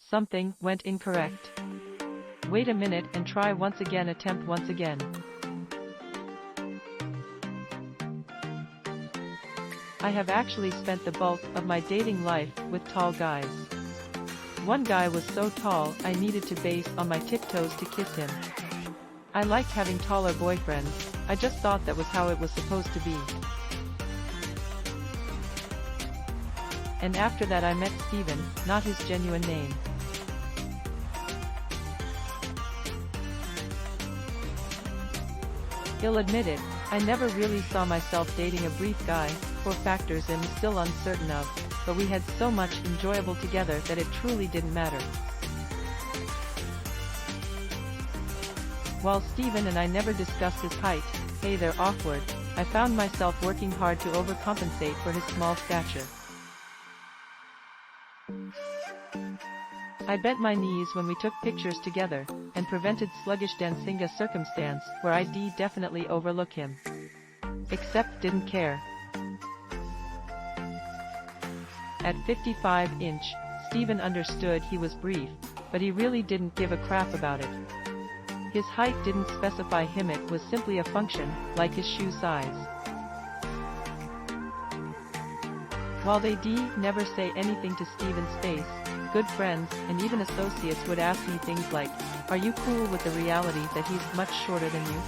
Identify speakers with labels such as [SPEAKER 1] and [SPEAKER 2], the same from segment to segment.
[SPEAKER 1] Something went incorrect. Wait a minute and try once again. Attempt once again. I have actually spent the bulk of my dating life with tall guys. One guy was so tall I needed to base on my tiptoes to kiss him. I liked having taller boyfriends, I just thought that was how it was supposed to be. And after that I met Steven, not his genuine name. He'll admit it, I never really saw myself dating a brief guy, for factors I'm still uncertain of, but we had so much enjoyable together that it truly didn't matter. While Steven and I never discussed his height, hey they're awkward, I found myself working hard to overcompensate for his small stature. I bent my knees when we took pictures together, and prevented sluggish dancing, a circumstance where I'd definitely overlook him. Except didn't care. At 55-inch, Steven understood he was brief, but he really didn't give a crap about it. His height didn't specify him, it was simply a function, like his shoe size. While they never say anything to Steven's face, good friends, and even associates would ask me things like, "Are you cool with the reality that he's much shorter than you?"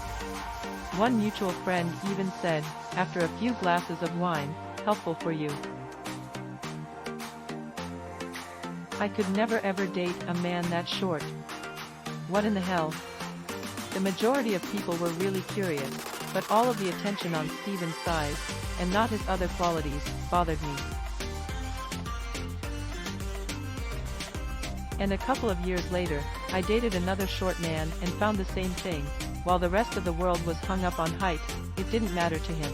[SPEAKER 1] One mutual friend even said, after a few glasses of wine, "Helpful for you." I could never ever date a man that short. What in the hell? The majority of people were really curious, but all of the attention on Steven's size, and not his other qualities, bothered me. And a couple of years later, I dated another short man and found the same thing, while the rest of the world was hung up on height, it didn't matter to him.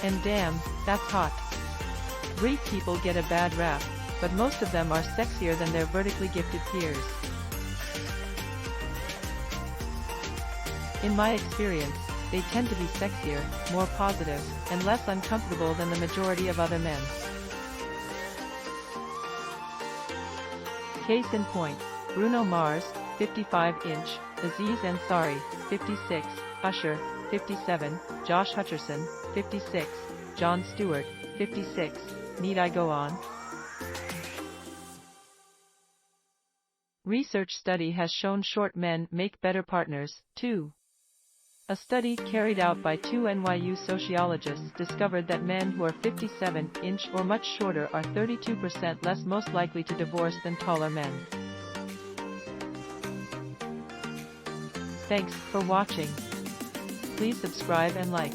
[SPEAKER 1] And damn, that's hot. Brief people get a bad rap, but most of them are sexier than their vertically gifted peers. In my experience, they tend to be sexier, more positive, and less uncomfortable than the majority of other men. Case in point, Bruno Mars, 55-inch, Aziz Ansari, 56, Usher, 57, Josh Hutcherson, 56, Jon Stewart, 56, need I go on? Research study has shown short men make better partners, too. A study carried out by 2 NYU sociologists discovered that men who are 57-inch or much shorter are 32% less most likely to divorce than taller men. Thanks for watching. Please subscribe and like.